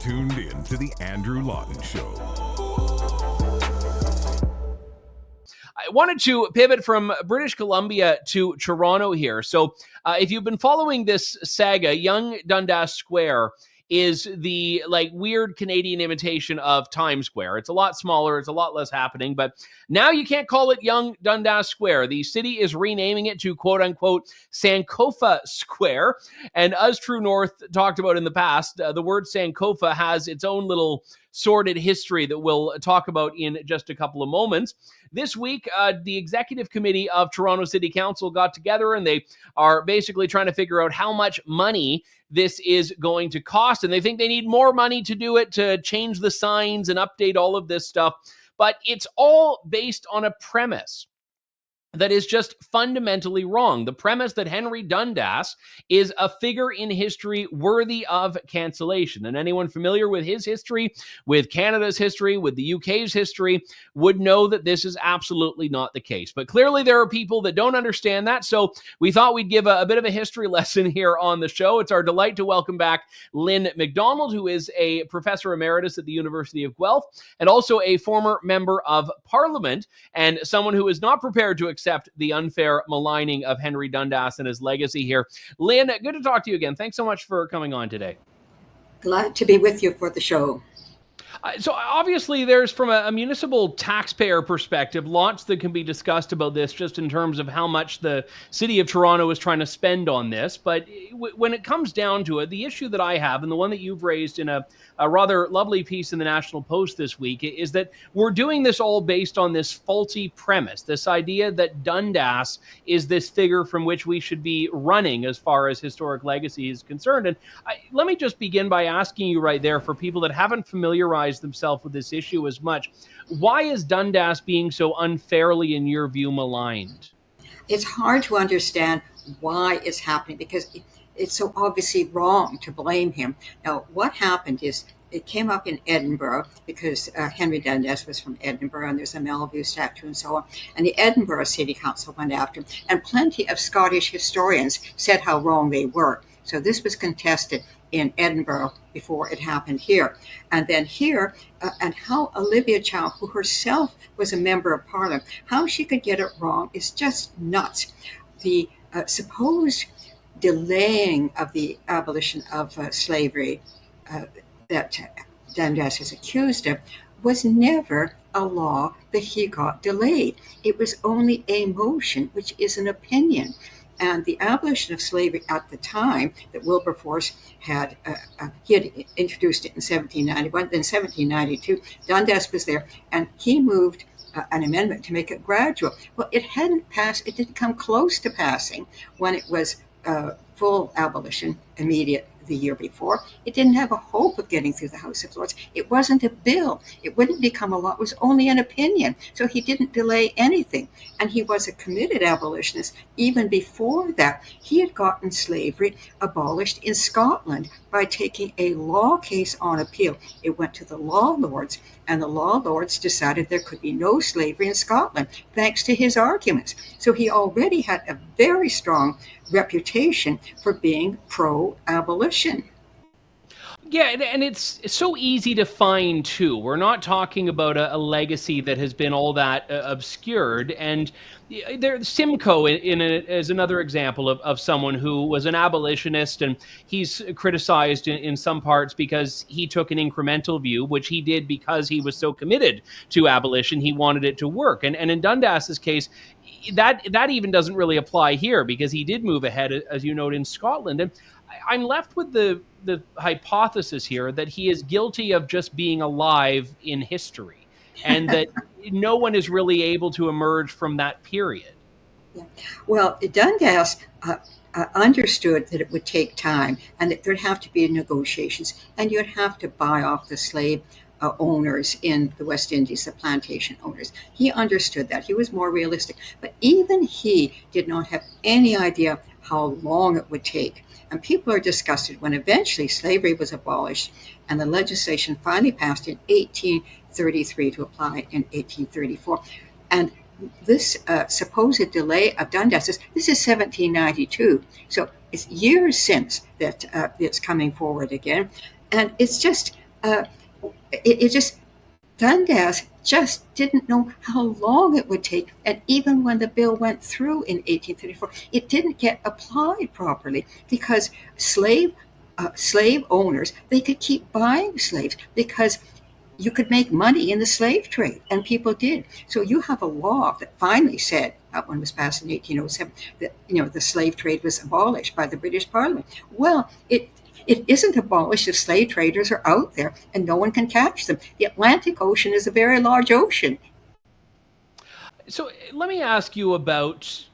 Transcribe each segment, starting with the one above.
tuned in to The Andrew Lawton Show. I wanted to pivot from British Columbia to Toronto here. So if you've been following this saga, Yonge-Dundas Square is the weird Canadian imitation of Times Square. It's a lot smaller, it's a lot less happening, but now you can't call it Yonge-Dundas Square. The city is renaming it to quote unquote Sankofa Square. And as True North talked about in the past, the word Sankofa has its own little sordid history that we'll talk about in just a couple of moments. This week, the executive committee of Toronto City Council got together and they are basically trying to figure out how much money this is going to cost. And they think they need more money to do it, to change the signs and update all of this stuff. But it's all based on a premise that is just fundamentally wrong. The premise that Henry Dundas is a figure in history worthy of cancellation. And anyone familiar with his history, with Canada's history, with the UK's history, would know that this is absolutely not the case. But clearly there are people that don't understand that. So we thought we'd give a bit of a history lesson here on the show. It's our delight to welcome back Lynn McDonald, who is a professor emeritus at the University of Guelph and also a former member of Parliament and someone who is not prepared to accept the unfair maligning of Henry Dundas and his legacy here. Lynn, good to talk to you again. Thanks so much for coming on today. Glad to be with you for the show. So obviously there's, from a municipal taxpayer perspective, lots that can be discussed about this just in terms of how much the city of Toronto is trying to spend on this. But when it comes down to it, the issue that I have, and the one that you've raised in a rather lovely piece in the National Post this week, is that we're doing this all based on this faulty premise, this idea that Dundas is this figure from which we should be running as far as historic legacy is concerned. And let me just begin by asking you right there, for people that haven't familiarized themselves with this issue as much, why is Dundas being so unfairly, in your view, maligned? It's hard to understand why it's happening because it's so obviously wrong to blame him. Now, what happened is it came up in Edinburgh because Henry Dundas was from Edinburgh and there's a Melville statue and so on. And the Edinburgh City Council went after him, and plenty of Scottish historians said how wrong they were. So this was contested in Edinburgh before it happened here. And then here, and how Olivia Chow, who herself was a member of Parliament, how she could get it wrong is just nuts. The supposed delaying of the abolition of slavery that Dundas is accused of was never a law that he got delayed. It was only a motion, which is an opinion. And the abolition of slavery at the time that Wilberforce had introduced it in 1791, then 1792, Dundas was there, and he moved an amendment to make it gradual. Well, it hadn't passed, it didn't come close to passing when it was full abolition, immediate, the year before. It didn't have a hope of getting through the House of Lords. It wasn't a bill. It wouldn't become a law. It was only an opinion. So he didn't delay anything. And he was a committed abolitionist. Even before that, he had gotten slavery abolished in Scotland by taking a law case on appeal. It went to the law lords, and the law lords decided there could be no slavery in Scotland, thanks to his arguments. So he already had a very strong reputation for being pro-abolition. Yeah, and it's so easy to find, too. We're not talking about a legacy that has been all that obscured. And Simcoe is another example of someone who was an abolitionist, and he's criticized in some parts because he took an incremental view, which he did because he was so committed to abolition. He wanted it to work. And in Dundas's case, that even doesn't really apply here because he did move ahead, as you note, in Scotland. And I'm left with the hypothesis here that he is guilty of just being alive in history and that no one is really able to emerge from that period. Yeah. Well, Dundas understood that it would take time and that there'd have to be negotiations and you'd have to buy off the slave owners in the West Indies, the plantation owners. He understood that. He was more realistic. But even he did not have any idea how long it would take. And people are disgusted when eventually slavery was abolished and the legislation finally passed in 1833 to apply in 1834. And this supposed delay of Dundas's, this is 1792. So it's years since that it's coming forward again. And it's just uh, it just, Dundas just didn't know how long it would take. And even when the bill went through in 1834, it didn't get applied properly because slave owners, they could keep buying slaves because you could make money in the slave trade, and people did. So you have a law that finally said, that one was passed in 1807, that the slave trade was abolished by the British Parliament. Well, it isn't abolished if slave traders are out there and no one can catch them. The Atlantic Ocean is a very large ocean. So let me ask you about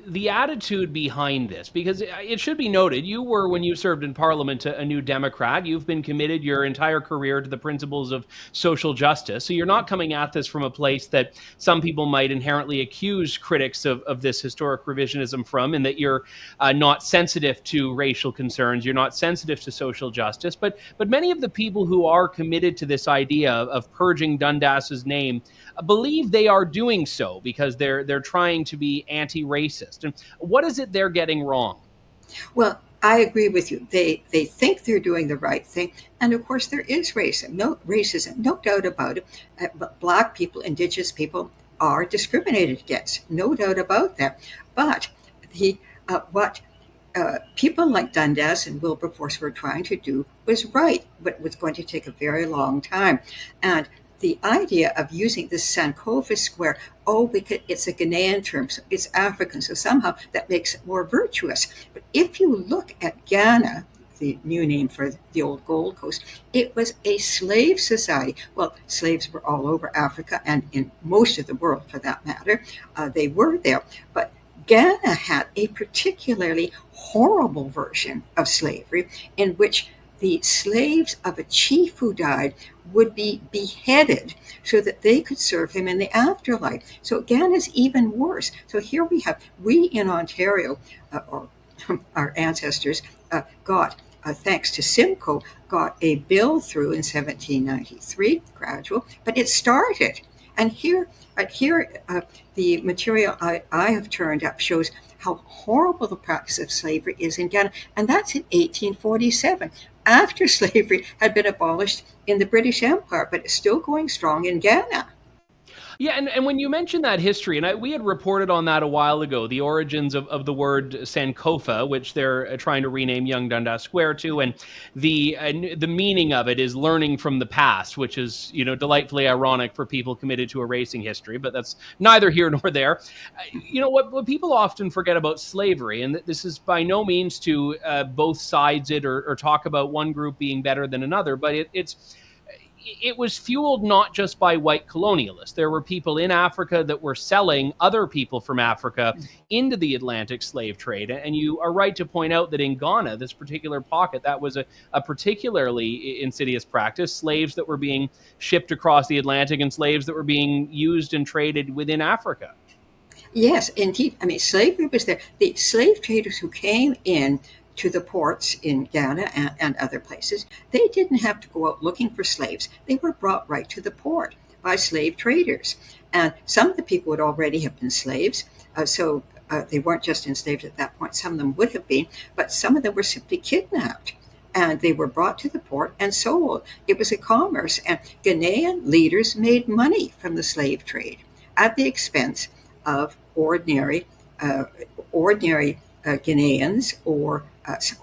the attitude behind this, because it should be noted, you were, when you served in Parliament, a New Democrat. You've been committed your entire career to the principles of social justice. So you're not coming at this from a place that some people might inherently accuse critics of this historic revisionism from, in that you're not sensitive to racial concerns, you're not sensitive to social justice. But many of the people who are committed to this idea of purging Dundas's name believe they are doing so because they're trying to be anti-racist. And what is it they're getting wrong? Well, I agree with you. They think they're doing the right thing, and of course there is racism, no doubt about it. But Black people, Indigenous people are discriminated against, no doubt about that. But what people like Dundas and Wilberforce were trying to do was right, but it was going to take a very long time. And the idea of using the Sankofa Square, because it's a Ghanaian term, so it's African, so somehow that makes it more virtuous. But if you look at Ghana, the new name for the old Gold Coast, it was a slave society. Well, slaves were all over Africa and in most of the world for that matter. They were there. But Ghana had a particularly horrible version of slavery in which the slaves of a chief who died would be beheaded so that they could serve him in the afterlife. So Ghana's even worse. So here we in Ontario, or our ancestors, got, thanks to Simcoe, got a bill through in 1793, gradual, but it started. And here, the material I have turned up shows how horrible the practice of slavery is in Ghana, and that's in 1847, after slavery had been abolished in the British Empire, but it's still going strong in Ghana. Yeah, and when you mentioned that history, and we had reported on that a while ago, the origins of the word Sankofa, which they're trying to rename Yonge-Dundas Square to, and the meaning of it is learning from the past, which is delightfully ironic for people committed to erasing history, but that's neither here nor there. What people often forget about slavery, and this is by no means to both sides it or talk about one group being better than another, but it was fueled not just by white colonialists. There were people in Africa that were selling other people from Africa into the Atlantic slave trade. And you are right to point out that in Ghana, this particular pocket, that was a particularly insidious practice. Slaves that were being shipped across the Atlantic and slaves that were being used and traded within Africa. Yes, indeed. I mean, slavery was there. The slave traders who came in to the ports in Ghana and other places, they didn't have to go out looking for slaves. They were brought right to the port by slave traders. And some of the people would already have been slaves, so they weren't just enslaved at that point. Some of them would have been, but some of them were simply kidnapped. And they were brought to the port and sold. It was a commerce, and Ghanaian leaders made money from the slave trade at the expense of ordinary Ghanaians or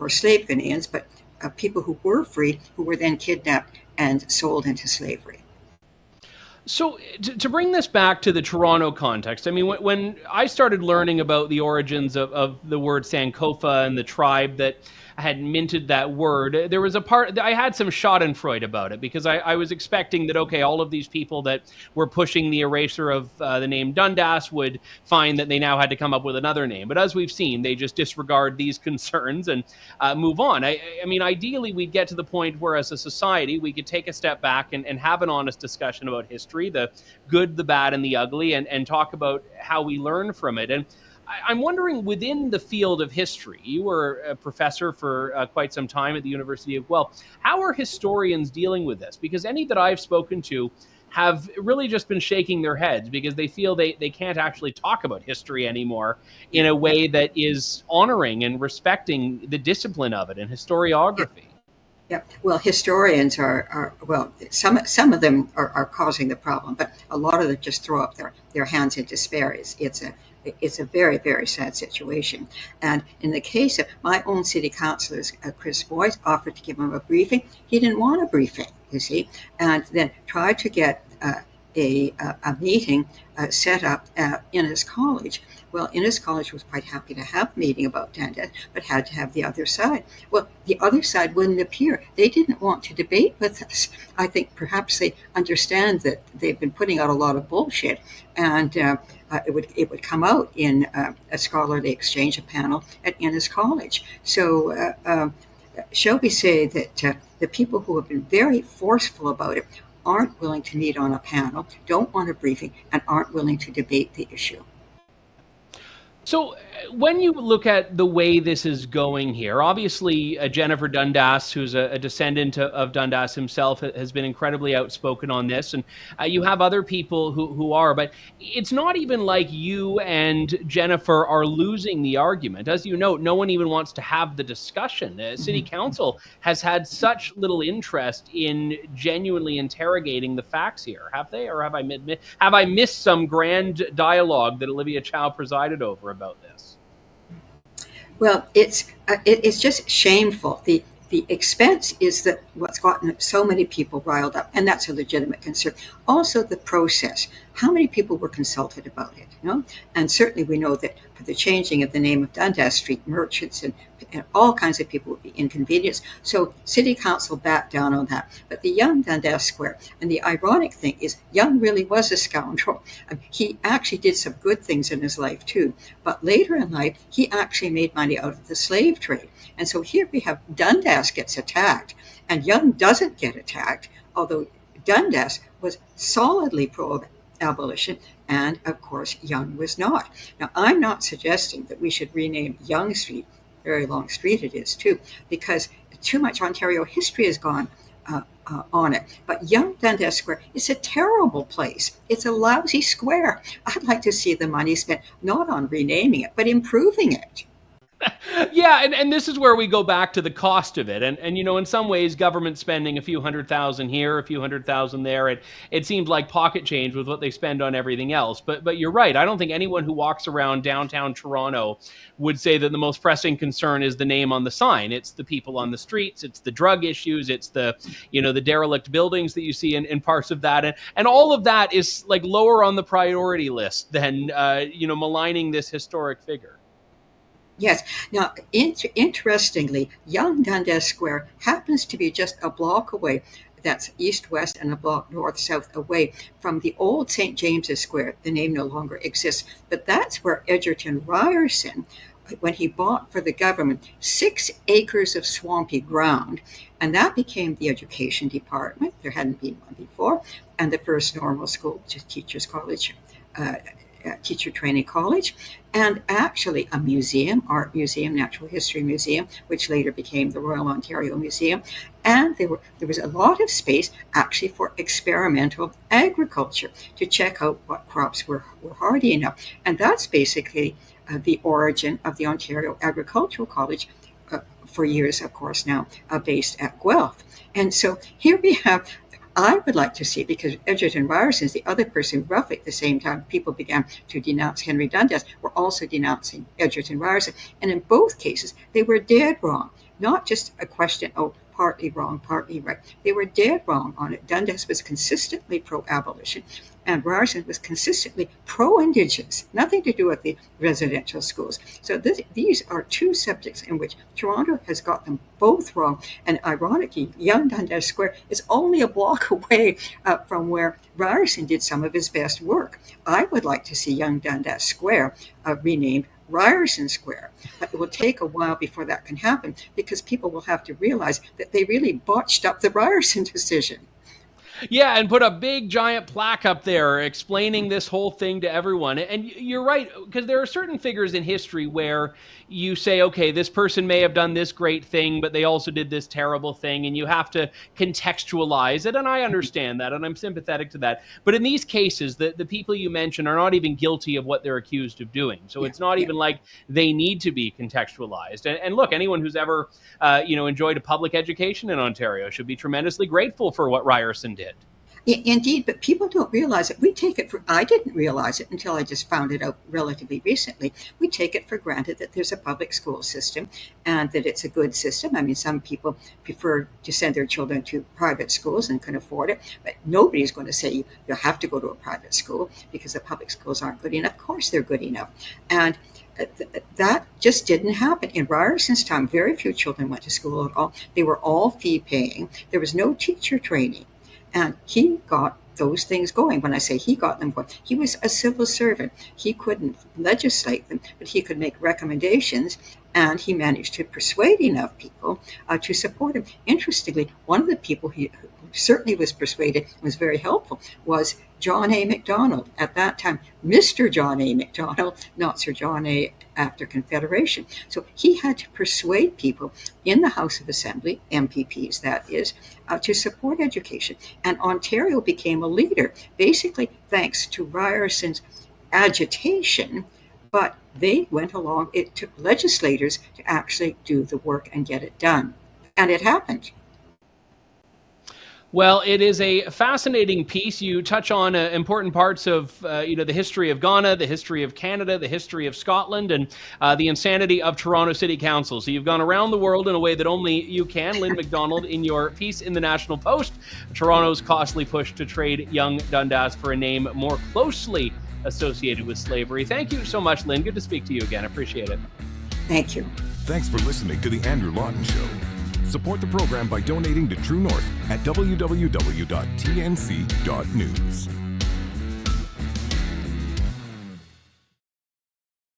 slave Ghanaians, but people who were free, who were then kidnapped and sold into slavery. So to bring this back to the Toronto context, I mean, when I started learning about the origins of the word Sankofa and the tribe that had minted that word, there was a part, I had some schadenfreude about it because I was expecting that, okay, all of these people that were pushing the erasure of the name Dundas would find that they now had to come up with another name. But as we've seen, they just disregard these concerns and move on. I mean, ideally, we'd get to the point where as a society, we could take a step back and have an honest discussion about history, the good, the bad, and the ugly, and talk about how we learn from it. And I'm wondering, within the field of history, you were a professor for quite some time at the University of Guelph. How are historians dealing with this? Because any that I've spoken to have really just been shaking their heads because they feel they can't actually talk about history anymore in a way that is honoring and respecting the discipline of it and historiography. Yeah, well, historians are well, some of them are causing the problem, but a lot of them just throw up their hands in despair. It's a very, very sad situation. And in the case of my own city councillors, Chris Boyce offered to give him a briefing. He didn't want a briefing, you see, and then tried to get a meeting set up at Innes College. Well, Innes College was quite happy to have a meeting about Dundas, but had to have the other side. Well, the other side wouldn't appear. They didn't want to debate with us. I think perhaps they understand that they've been putting out a lot of bullshit, and it would come out in a scholarly exchange, a panel at Innes College. So shall we say that the people who have been very forceful about it aren't willing to meet on a panel, don't want a briefing, and aren't willing to debate the issue. So when you look at the way this is going here, obviously Jennifer Dundas, who's a descendant of Dundas himself, has been incredibly outspoken on this. And you have other people who are, but it's not even like you and Jennifer are losing the argument. As you note, no one even wants to have the discussion. City Council has had such little interest in genuinely interrogating the facts here. Have they? Or have I missed some grand dialogue that Olivia Chow presided over about this? Well, it's just shameful. The expense is that what's gotten so many people riled up, and that's a legitimate concern. Also, the process. How many people were consulted about it? You know? And certainly we know that for the changing of the name of Dundas Street, merchants and all kinds of people would be inconvenienced. So City Council backed down on that. But the Yonge-Dundas Square, and the ironic thing is Yonge really was a scoundrel. He actually did some good things in his life too. But later in life, he actually made money out of the slave trade. And so here we have Dundas gets attacked, and Yonge doesn't get attacked, although Dundas was solidly pro-abolition, and of course Yonge was not. Now, I'm not suggesting that we should rename Yonge Street, very long street it is too, because too much Ontario history has gone on it. But Yonge-Dundas Square is a terrible place. It's a lousy square. I'd like to see the money spent not on renaming it, but improving it. Yeah, and this is where we go back to the cost of it. And you know, in some ways, government spending a few $100,000 here, a few $100,000 there, it seems like pocket change with what they spend on everything else. But you're right. I don't think anyone who walks around downtown Toronto would say that the most pressing concern is the name on the sign. It's the people on the streets. It's the drug issues. It's the derelict buildings that you see in parts of that. And all of that is like lower on the priority list than, maligning this historic figure. Yes. Now, interestingly, Yonge-Dundas Square happens to be just a block away. That's east-west and a block north-south away from the old St. James's Square. The name no longer exists. But that's where Edgerton Ryerson, when he bought for the government 6 acres of swampy ground, and that became the education department. There hadn't been one before. And the first normal school, which is Teachers College, teacher training college, and actually a museum, art museum, natural history museum, which later became the Royal Ontario Museum. And there was a lot of space actually for experimental agriculture to check out what crops were hardy enough. And that's basically the origin of the Ontario Agricultural College, for years, of course, now based at Guelph. And so here we have, I would like to see, because Edgerton Ryerson is the other person, roughly at the same time people began to denounce Henry Dundas, were also denouncing Edgerton Ryerson. And in both cases, they were dead wrong. Not just a question, partly wrong, partly right. They were dead wrong on it. Dundas was consistently pro-abolition, and Ryerson was consistently pro-Indigenous, nothing to do with the residential schools. So these are two subjects in which Toronto has got them both wrong. And ironically, Yonge-Dundas Square is only a block away from where Ryerson did some of his best work. I would like to see Yonge-Dundas Square renamed Ryerson Square. But it will take a while before that can happen, because people will have to realize that they really botched up the Ryerson decision. Yeah, and put a big giant plaque up there explaining this whole thing to everyone. And you're right, because there are certain figures in history where you say, okay, this person may have done this great thing, but they also did this terrible thing, and you have to contextualize it. And I understand that, and I'm sympathetic to that. But in these cases, the people you mentioned are not even guilty of what they're accused of doing. So it's not even like they need to be contextualized. And look, anyone who's ever enjoyed a public education in Ontario should be tremendously grateful for what Ryerson did. Indeed, but people don't realize it. We take it for, I didn't realize it until I just found it out relatively recently. We take it for granted that there's a public school system and that it's a good system. I mean, some people prefer to send their children to private schools and can afford it, but nobody's going to say you have to go to a private school because the public schools aren't good enough. Of course they're good enough. And that just didn't happen. In Ryerson's time, very few children went to school at all. They were all fee paying. There was no teacher training. And he got those things going. When I say he got them going, he was a civil servant. He couldn't legislate them, but he could make recommendations, and he managed to persuade enough people to support him. Interestingly, one of the people who certainly was persuaded, was very helpful, was John A. McDonald. At that time, Mr. John A. McDonald, not Sir John A. after Confederation. So he had to persuade people in the House of Assembly, MPPs that is, to support education. And Ontario became a leader, basically thanks to Ryerson's agitation, but they went along. It took legislators to actually do the work and get it done. And it happened. Well, it is a fascinating piece. You touch on important parts of the history of Ghana, the history of Canada, the history of Scotland, and the insanity of Toronto City Council. So you've gone around the world in a way that only you can. Lynn McDonald, in your piece in the National Post, Toronto's costly push to trade Yonge-Dundas for a name more closely associated with slavery. Thank you so much, Lynn. Good to speak to you again. I appreciate it. Thank you. Thanks for listening to The Andrew Lawton Show. Support the program by donating to True North at www.tnc.news.